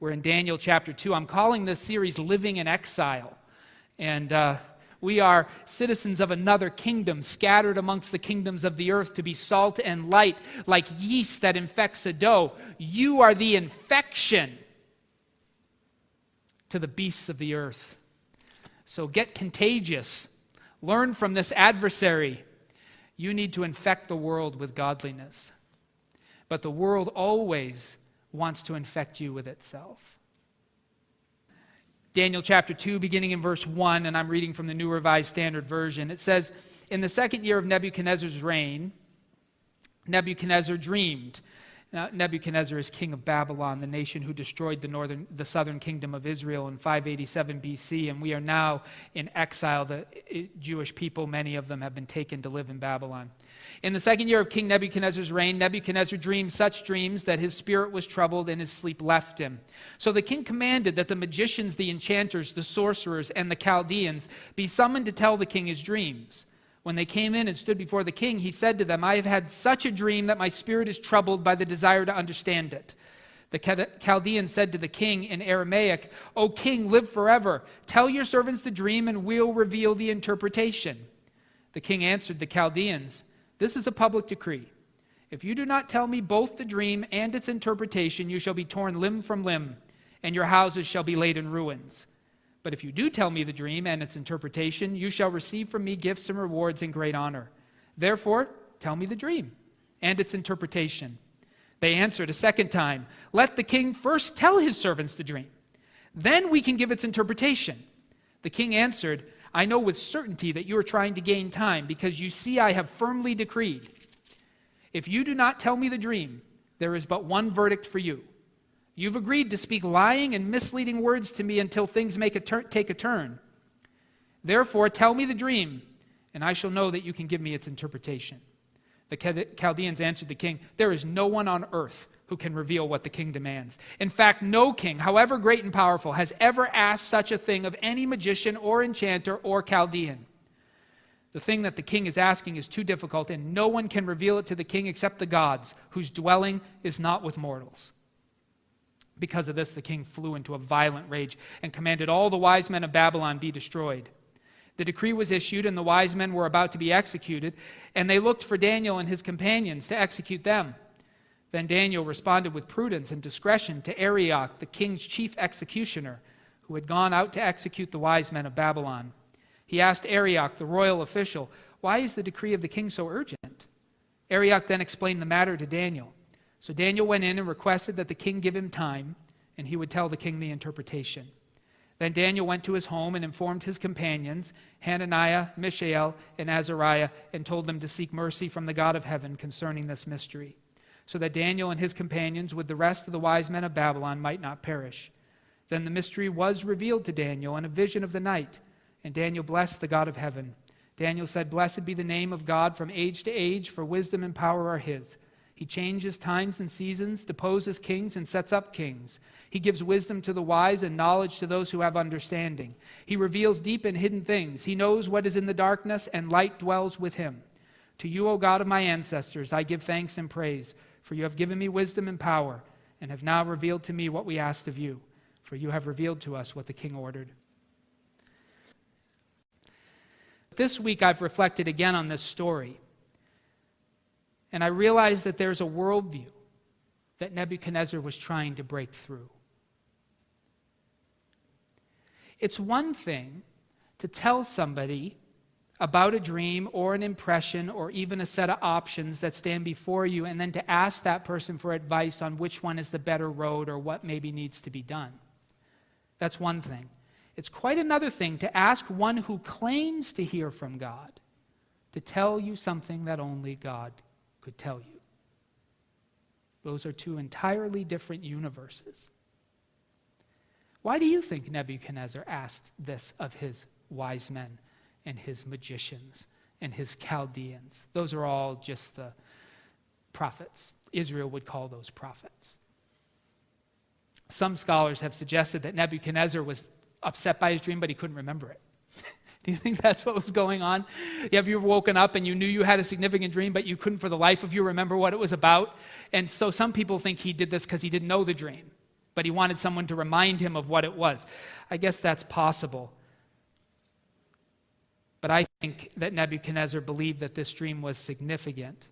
We're in Daniel chapter 2. I'm calling this series Living in Exile. And we are citizens of another kingdom, scattered amongst the kingdoms of the earth to be salt and light, like yeast that infects a dough. You are the infection to the beasts of the earth. So get contagious. Learn from this adversary. You need to infect the world with godliness. But the world always wants to infect you with itself. Daniel chapter 2, beginning in verse 1, and I'm reading from the New Revised Standard Version. It says, "In the second year of Nebuchadnezzar's reign, Nebuchadnezzar dreamed." Now, Nebuchadnezzar is king of Babylon, the nation who destroyed the southern kingdom of Israel in 587 BC, and we are now in exile. The Jewish people, many of them, have been taken to live in Babylon. In the second year of King Nebuchadnezzar's reign, Nebuchadnezzar dreamed such dreams that his spirit was troubled and his sleep left him. So the king commanded that the magicians, the enchanters, the sorcerers, and the Chaldeans be summoned to tell the king his dreams. When they came in and stood before the king, he said to them, "I have had such a dream that my spirit is troubled by the desire to understand it." The Chaldean said to the king in Aramaic, "O king, live forever. Tell your servants the dream and we'll reveal the interpretation." The king answered the Chaldeans, "This is a public decree. If you do not tell me both the dream and its interpretation, you shall be torn limb from limb, and your houses shall be laid in ruins. But if you do tell me the dream and its interpretation, you shall receive from me gifts and rewards and great honor. Therefore, tell me the dream and its interpretation." They answered a second time, "Let the king first tell his servants the dream. Then we can give its interpretation." The king answered, "I know with certainty that you are trying to gain time, because you see I have firmly decreed. If you do not tell me the dream, there is but one verdict for you. You've agreed to speak lying and misleading words to me until things take a turn. Therefore, tell me the dream, and I shall know that you can give me its interpretation." The Chaldeans answered the king, "There is no one on earth who can reveal what the king demands. In fact, no king, however great and powerful, has ever asked such a thing of any magician or enchanter or Chaldean. The thing that the king is asking is too difficult, and no one can reveal it to the king except the gods, whose dwelling is not with mortals." Because of this, the king flew into a violent rage and commanded all the wise men of Babylon be destroyed. The decree was issued, and the wise men were about to be executed, and they looked for Daniel and his companions to execute them. Then Daniel responded with prudence and discretion to Arioch, the king's chief executioner, who had gone out to execute the wise men of Babylon. He asked Arioch, the royal official, "Why is the decree of the king so urgent?" Arioch then explained the matter to Daniel. So Daniel went in and requested that the king give him time, and he would tell the king the interpretation. Then Daniel went to his home and informed his companions, Hananiah, Mishael, and Azariah, and told them to seek mercy from the God of heaven concerning this mystery, so that Daniel and his companions with the rest of the wise men of Babylon might not perish. Then the mystery was revealed to Daniel in a vision of the night, and Daniel blessed the God of heaven. Daniel said, "Blessed be the name of God from age to age, for wisdom and power are his. He changes times and seasons, deposes kings, and sets up kings. He gives wisdom to the wise and knowledge to those who have understanding. He reveals deep and hidden things. He knows what is in the darkness, and light dwells with him. To you, O God of my ancestors, I give thanks and praise, for you have given me wisdom and power, and have now revealed to me what we asked of you, for you have revealed to us what the king ordered." This week I've reflected again on this story. And I realized that there's a worldview that Nebuchadnezzar was trying to break through. It's one thing to tell somebody about a dream or an impression or even a set of options that stand before you, and then to ask that person for advice on which one is the better road or what maybe needs to be done. That's one thing. It's quite another thing to ask one who claims to hear from God to tell you something that only God could tell you. Those are two entirely different universes. Why do you think Nebuchadnezzar asked this of his wise men and his magicians and his Chaldeans? Those are all just the prophets. Israel would call those prophets. Some scholars have suggested that Nebuchadnezzar was upset by his dream, but he couldn't remember it. Do you think that's what was going on? Have you ever woken up and you knew you had a significant dream, but you couldn't for the life of you remember what it was about? And so some people think he did this because he didn't know the dream. but he wanted someone to remind him of what it was. I guess that's possible. But I think that Nebuchadnezzar believed that this dream was significant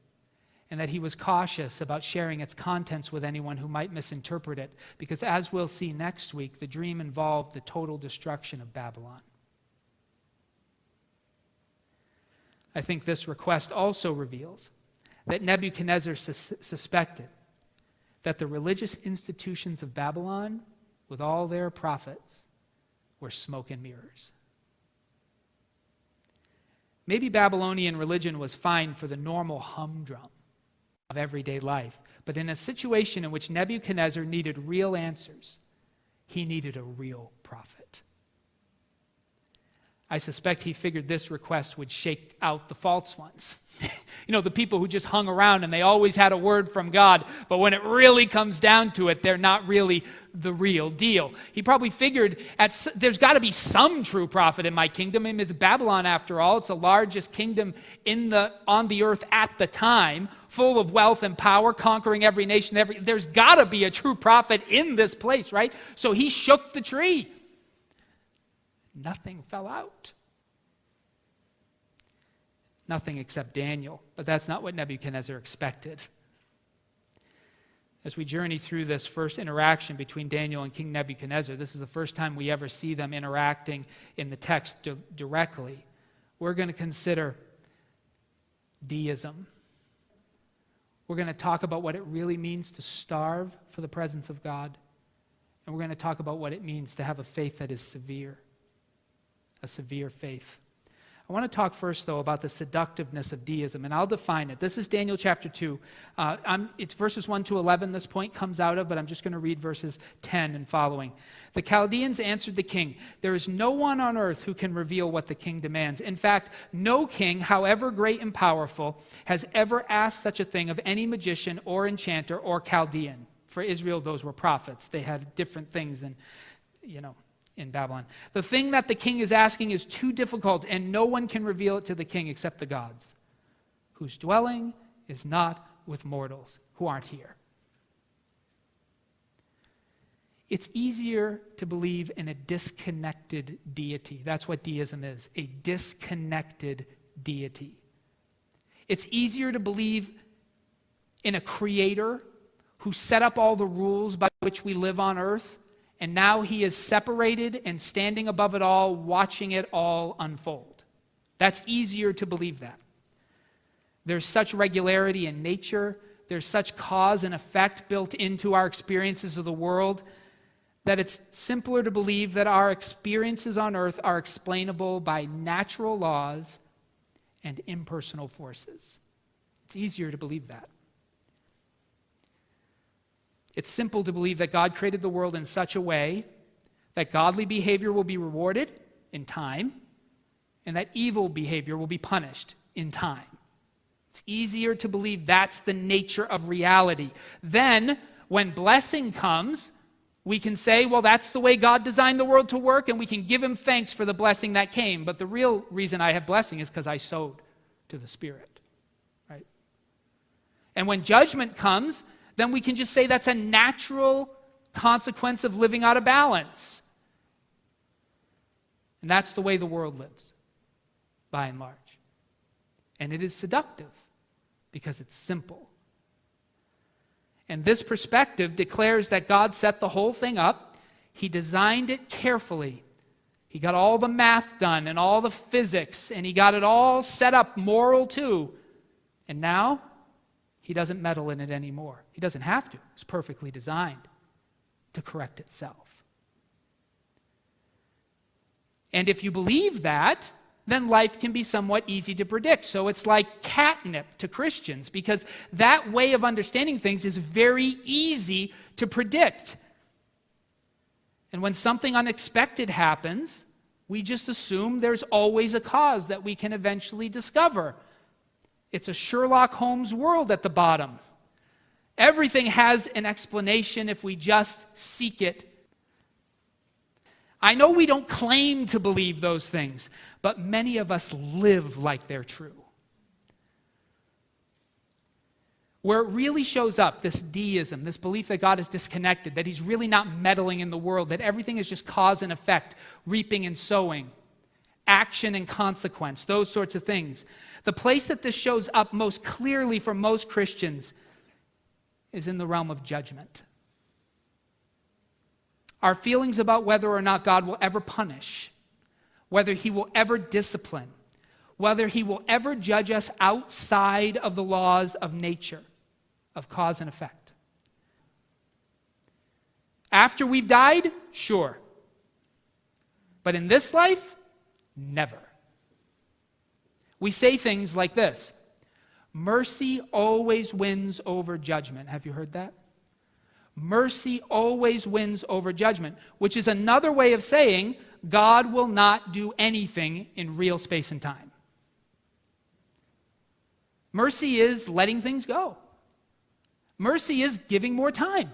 and that he was cautious about sharing its contents with anyone who might misinterpret it, because as we'll see next week, the dream involved the total destruction of Babylon. I think this request also reveals that Nebuchadnezzar suspected that the religious institutions of Babylon, with all their prophets, were smoke and mirrors. Maybe Babylonian religion was fine for the normal humdrum of everyday life, but in a situation in which Nebuchadnezzar needed real answers, he needed a real prophet. I suspect he figured this request would shake out the false ones. The people who just hung around and they always had a word from God, but when it really comes down to it, they're not really the real deal. He probably figured there's got to be some true prophet in my kingdom. I mean, it's Babylon after all. It's the largest kingdom on the earth at the time, full of wealth and power, conquering every nation. There's got to be a true prophet in this place, right? So he shook the tree. Nothing fell out. Nothing except Daniel. But that's not what Nebuchadnezzar expected. As we journey through this first interaction between Daniel and King Nebuchadnezzar, this is the first time we ever see them interacting in the text directly. We're going to consider deism. We're going to talk about what it really means to starve for the presence of God. And we're going to talk about what it means to have a faith that is severe. A severe faith. I want to talk first, though, about the seductiveness of deism, and I'll define it. This is Daniel chapter 2. It's verses 1 to 11 this point comes out of, but I'm just going to read verses 10 and following. The Chaldeans answered the king, "There is no one on earth who can reveal what the king demands. In fact, no king, however great and powerful, has ever asked such a thing of any magician or enchanter or Chaldean." For Israel, those were prophets. They had different things in Babylon. "The thing that the king is asking is too difficult, and no one can reveal it to the king except the gods, whose dwelling is not with mortals who aren't here." It's easier to believe in a disconnected deity. That's what deism is, a disconnected deity. It's easier to believe in a creator who set up all the rules by which we live on earth, and now he is separated and standing above it all, watching it all unfold. That's easier to believe that. There's such regularity in nature, there's such cause and effect built into our experiences of the world, that it's simpler to believe that our experiences on earth are explainable by natural laws and impersonal forces. It's easier to believe that. It's simple to believe that God created the world in such a way that godly behavior will be rewarded in time and that evil behavior will be punished in time. It's easier to believe that's the nature of reality. Then, when blessing comes, we can say, well, that's the way God designed the world to work, and we can give him thanks for the blessing that came. But the real reason I have blessing is because I sowed to the Spirit, right? And when judgment comes, then we can just say that's a natural consequence of living out of balance. And that's the way the world lives, by and large. And it is seductive because it's simple. And this perspective declares that God set the whole thing up. He designed it carefully. He got all the math done and all the physics, and he got it all set up, moral too. And now, he doesn't meddle in it anymore. He doesn't have to. It's perfectly designed to correct itself. And if you believe that, then life can be somewhat easy to predict. So it's like catnip to Christians, because that way of understanding things is very easy to predict. And when something unexpected happens, we just assume there's always a cause that we can eventually discover. It's a Sherlock Holmes world at the bottom. Everything has an explanation if we just seek it. I know we don't claim to believe those things, but many of us live like they're true. Where it really shows up, this deism, this belief that God is disconnected, that he's really not meddling in the world, that everything is just cause and effect, reaping and sowing, action and consequence, those sorts of things. The place that this shows up most clearly for most Christians is in the realm of judgment. Our feelings about whether or not God will ever punish, whether he will ever discipline, whether he will ever judge us outside of the laws of nature, of cause and effect. After we've died, sure. But in this life, never. We say things like this: mercy always wins over judgment. Have you heard that? Mercy always wins over judgment, which is another way of saying God will not do anything in real space and time. Mercy is letting things go. Mercy is giving more time.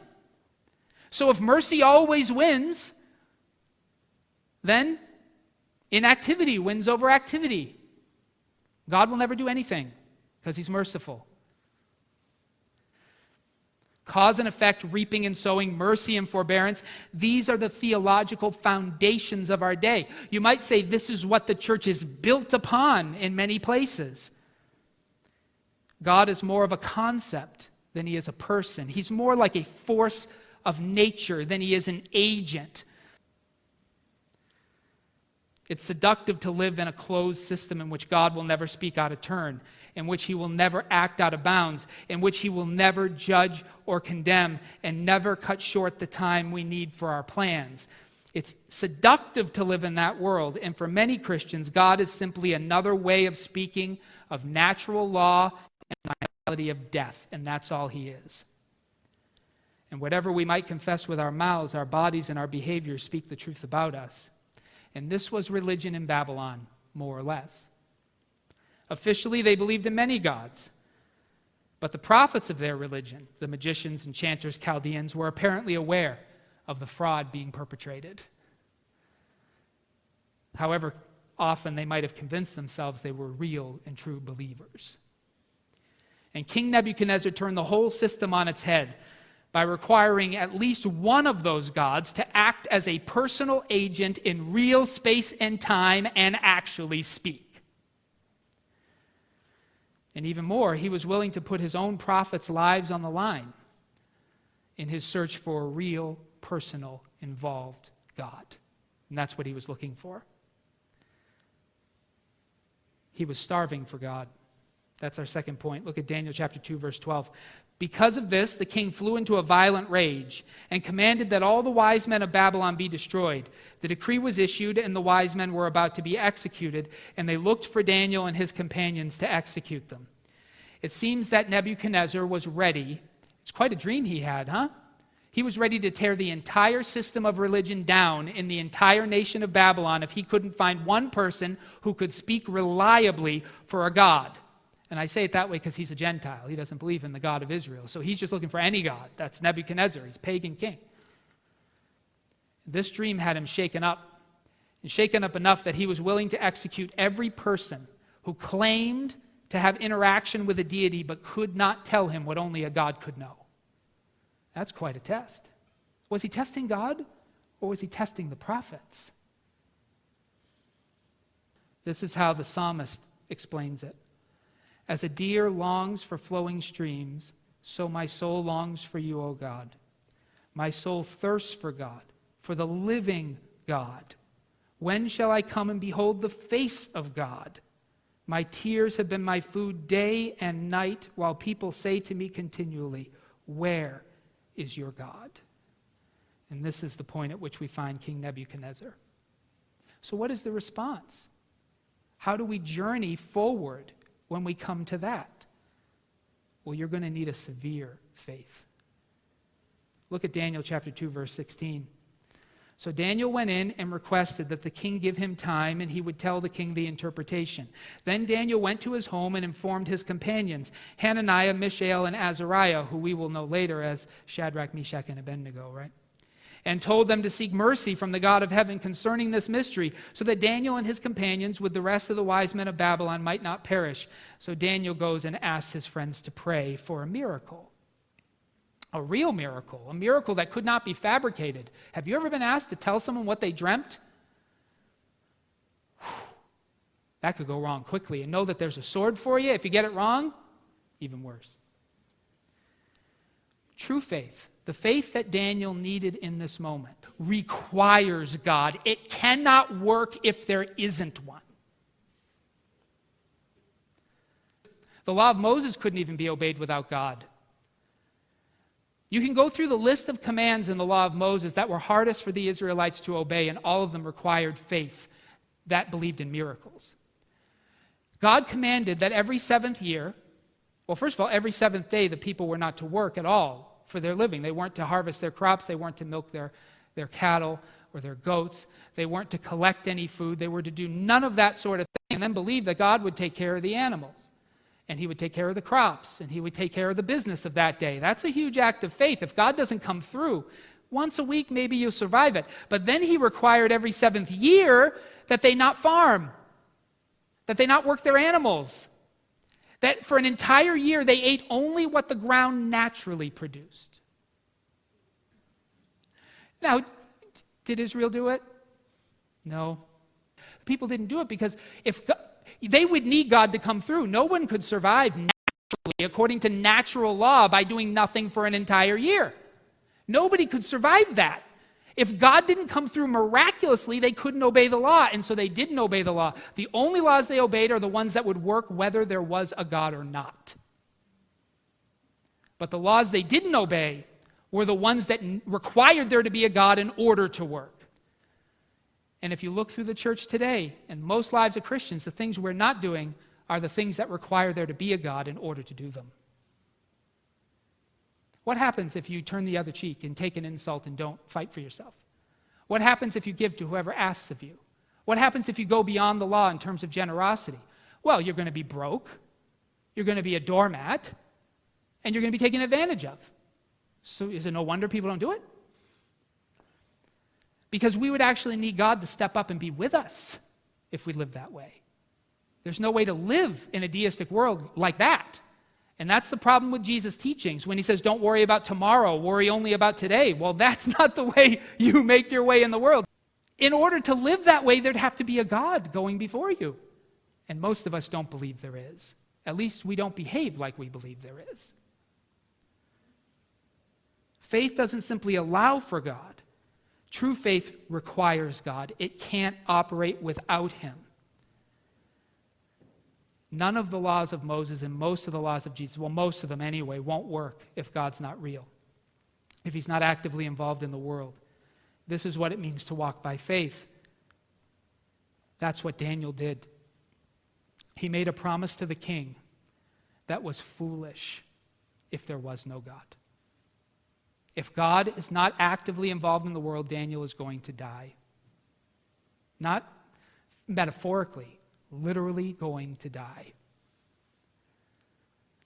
So if mercy always wins, then inactivity wins over activity. God will never do anything because he's merciful. Cause and effect, reaping and sowing, mercy and forbearance, these are the theological foundations of our day. You might say this is what the church is built upon in many places. God is more of a concept than he is a person. He's more like a force of nature than he is an agent. It's seductive to live in a closed system in which God will never speak out of turn, in which he will never act out of bounds, in which he will never judge or condemn, and never cut short the time we need for our plans. It's seductive to live in that world, and for many Christians, God is simply another way of speaking of natural law and the reality of death, and that's all he is. And whatever we might confess with our mouths, our bodies and our behaviors speak the truth about us. And this was religion in Babylon, more or less. Officially, they believed in many gods. But the prophets of their religion, the magicians, enchanters, Chaldeans, were apparently aware of the fraud being perpetrated. However often they might have convinced themselves they were real and true believers. And King Nebuchadnezzar turned the whole system on its head by requiring at least one of those gods to act as a personal agent in real space and time and actually speak. And even more, he was willing to put his own prophets' lives on the line in his search for a real, personal, involved God. And that's what he was looking for. He was starving for God. That's our second point. Look at Daniel chapter 2, verse 12. Because of this, the king flew into a violent rage and commanded that all the wise men of Babylon be destroyed. The decree was issued, and the wise men were about to be executed, and they looked for Daniel and his companions to execute them. It seems that Nebuchadnezzar was ready. It's quite a dream he had, huh? He was ready to tear the entire system of religion down in the entire nation of Babylon if he couldn't find one person who could speak reliably for a god. And I say it that way because he's a Gentile. He doesn't believe in the God of Israel. So he's just looking for any god. That's Nebuchadnezzar. He's a pagan king. This dream had him shaken up, and shaken up enough that he was willing to execute every person who claimed to have interaction with a deity but could not tell him what only a god could know. That's quite a test. Was he testing God, or was he testing the prophets? This is how the psalmist explains it. As a deer longs for flowing streams, so my soul longs for you, O God. My soul thirsts for God, for the living God. When shall I come and behold the face of God? My tears have been my food day and night, while people say to me continually, where is your God? And this is the point at which we find King Nebuchadnezzar. So what is the response? How do we journey forward when we come to that? Well, you're going to need a severe faith. Look at Daniel chapter 2, verse 16. So Daniel went in and requested that the king give him time, and he would tell the king the interpretation. Then Daniel went to his home and informed his companions, Hananiah, Mishael, and Azariah, who we will know later as Shadrach, Meshach, and Abednego, right? and told them to seek mercy from the God of heaven concerning this mystery, so that Daniel and his companions with the rest of the wise men of Babylon might not perish. So Daniel goes and asks his friends to pray for a miracle. A real miracle, a miracle that could not be fabricated. Have you ever been asked to tell someone what they dreamt? That could go wrong quickly. And know that there's a sword for you. If you get it wrong, even worse. True faith, the faith that Daniel needed in this moment, requires God. It cannot work if there isn't one. The law of Moses couldn't even be obeyed without God. You can go through the list of commands in the law of Moses that were hardest for the Israelites to obey, and all of them required faith that believed in miracles. God commanded that every seventh year, well, first of all, every seventh day, the people were not to work at all for their living. They weren't to harvest their crops. They weren't to milk their cattle or their goats. They weren't to collect any food. They were to do none of that sort of thing, and then believe that God would take care of the animals. And he would take care of the crops, and he would take care of the business of that day. That's a huge act of faith. If God doesn't come through, once a week, maybe you'll survive it. But then he required every seventh year that they not farm, that they not work their animals, that for an entire year they ate only what the ground naturally produced. Now, did Israel do it? No. People didn't do it because if God, they would need God to come through. No one could survive naturally, according to natural law, by doing nothing for an entire year. Nobody could survive that. If God didn't come through miraculously, they couldn't obey the law, and so they didn't obey the law. The only laws they obeyed are the ones that would work whether there was a God or not. But the laws they didn't obey were the ones that required there to be a God in order to work. And if you look through the church today, and most lives of Christians, the things we're not doing are the things that require there to be a God in order to do them. What happens if you turn the other cheek and take an insult and don't fight for yourself? What happens if you give to whoever asks of you? What happens if you go beyond the law in terms of generosity? Well, you're going to be broke, you're going to be a doormat, and you're going to be taken advantage of. So is it no wonder people don't do it? Because we would actually need God to step up and be with us if we lived that way. There's no way to live in a deistic world like that. And that's the problem with Jesus' teachings. When he says, don't worry about tomorrow, worry only about today. Well, that's not the way you make your way in the world. In order to live that way, there'd have to be a God going before you. And most of us don't believe there is. At least we don't behave like we believe there is. Faith doesn't simply allow for God. True faith requires God. It can't operate without him. None of the laws of Moses and most of the laws of Jesus, well, most of them anyway, won't work if God's not real, if he's not actively involved in the world. This is what it means to walk by faith. That's what Daniel did. He made a promise to the king that was foolish if there was no God. If God is not actively involved in the world, Daniel is going to die. Not metaphorically, literally going to die.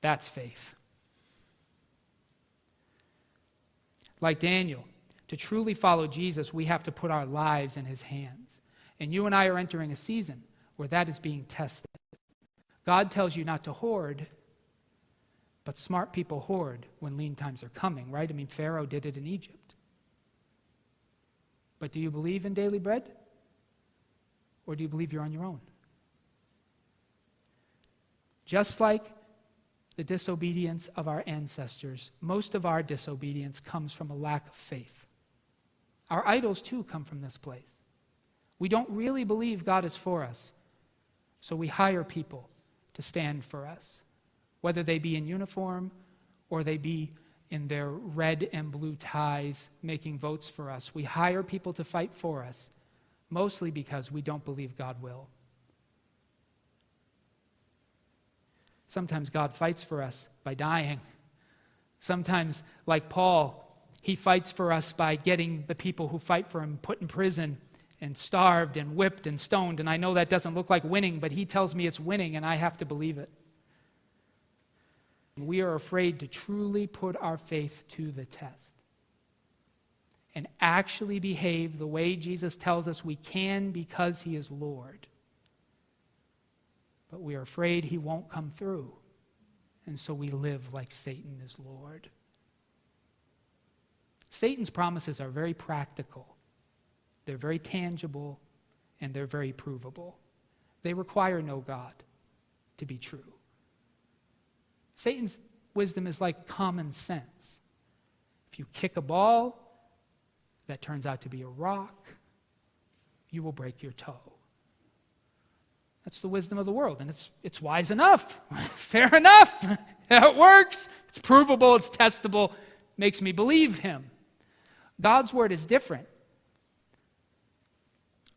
That's faith. Like Daniel, to truly follow Jesus, we have to put our lives in his hands. And you and I are entering a season where that is being tested. God tells you not to hoard, but smart people hoard when lean times are coming, right? I mean, Pharaoh did it in Egypt. But do you believe in daily bread? Or do you believe you're on your own? Just like the disobedience of our ancestors, most of our disobedience comes from a lack of faith. Our idols, too, come from this place. We don't really believe God is for us, so we hire people to stand for us, whether they be in uniform or they be in their red and blue ties making votes for us. We hire people to fight for us, mostly because we don't believe God will. Sometimes God fights for us by dying. Sometimes, like Paul, he fights for us by getting the people who fight for him put in prison and starved and whipped and stoned. And I know that doesn't look like winning, but he tells me it's winning, and I have to believe it. We are afraid to truly put our faith to the test. and actually behave the way Jesus tells us we can because he is Lord. But we are afraid he won't come through, and so we live like Satan is Lord. Satan's promises are very practical. They're very tangible, and they're very provable. They require no God to be true. Satan's wisdom is like common sense. If you kick a ball that turns out to be a rock, you will break your toe. That's the wisdom of the world, and it's wise enough. Fair enough. It works. It's provable. It's testable. Makes me believe him. God's word is different.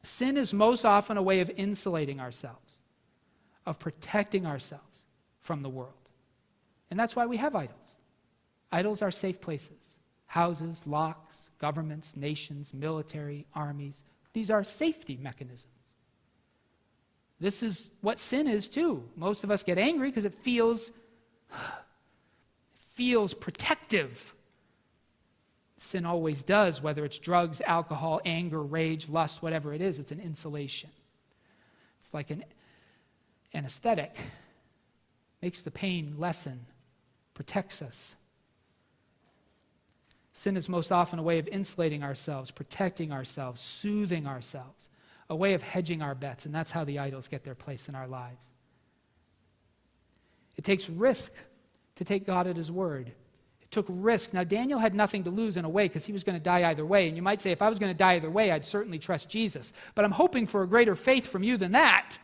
Sin is most often a way of insulating ourselves, of protecting ourselves from the world. And that's why we have idols. Idols are safe places. Houses, locks, governments, nations, military, armies. These are safety mechanisms. This is what sin is too. Most of us get angry because it feels protective. Sin always does, whether it's drugs, alcohol, anger, rage, lust, whatever it is, it's an insulation. It's like an anesthetic. Makes the pain lessen, protects us. Sin is most often a way of insulating ourselves, protecting ourselves, soothing ourselves, a way of hedging our bets, and that's how the idols get their place in our lives. It takes risk to take God at his word. It took risk. Now, Daniel had nothing to lose in a way because he was going to die either way, and you might say, if I was going to die either way, I'd certainly trust Jesus. But I'm hoping for a greater faith from you than that.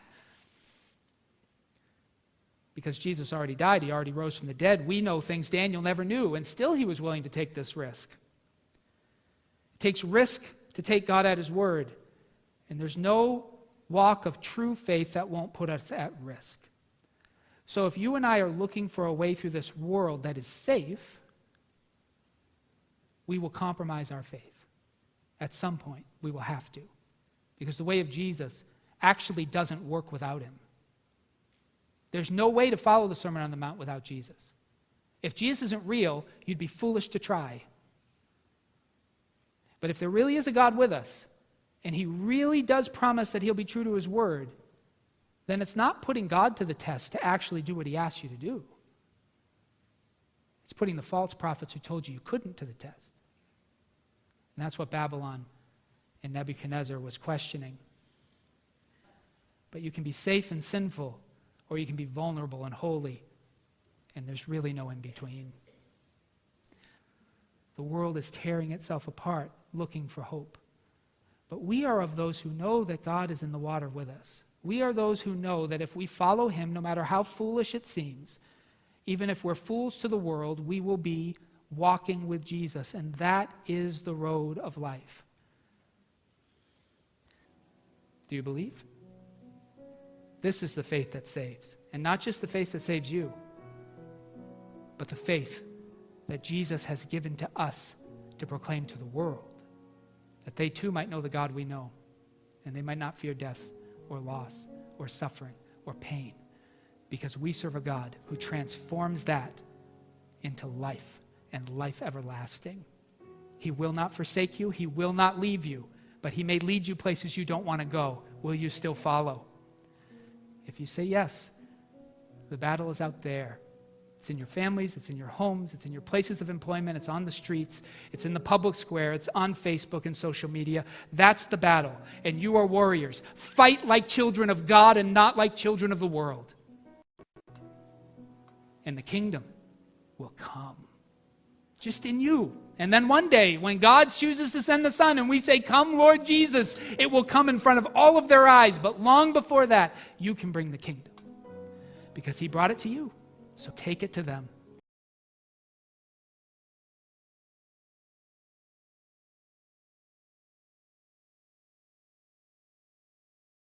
Because Jesus already died, he already rose from the dead. We know things Daniel never knew, and still he was willing to take this risk. It takes risk to take God at his word. And there's no walk of true faith that won't put us at risk. So if you and I are looking for a way through this world that is safe, we will compromise our faith. At some point, we will have to. Because the way of Jesus actually doesn't work without him. There's no way to follow the Sermon on the Mount without Jesus. If Jesus isn't real, you'd be foolish to try. But if there really is a God with us, and he really does promise that he'll be true to his word, then it's not putting God to the test to actually do what he asks you to do. It's putting the false prophets who told you couldn't to the test. And that's what Babylon and Nebuchadnezzar was questioning. But you can be safe and sinful, or you can be vulnerable and holy, and there's really no in between. The world is tearing itself apart, looking for hope. But we are of those who know that God is in the water with us. We are those who know that if we follow him, no matter how foolish it seems, even if we're fools to the world, we will be walking with Jesus, and that is the road of life. Do you believe? This is the faith that saves. And not just the faith that saves you, but the faith that Jesus has given to us to proclaim to the world, that they too might know the God we know, and they might not fear death or loss or suffering or pain, because we serve a God who transforms that into life and life everlasting. He will not forsake you. He will not leave you, but he may lead you places you don't want to go. Will you still follow? If you say yes, the battle is out there. It's in your families, it's in your homes, it's in your places of employment, it's on the streets, it's in the public square, it's on Facebook and social media. That's the battle, and you are warriors. Fight like children of God and not like children of the world. And the kingdom will come. Just in you. And then one day, when God chooses to send the Son and we say, "Come, Lord Jesus," it will come in front of all of their eyes. But long before that, you can bring the kingdom. Because he brought it to you. So take it to them.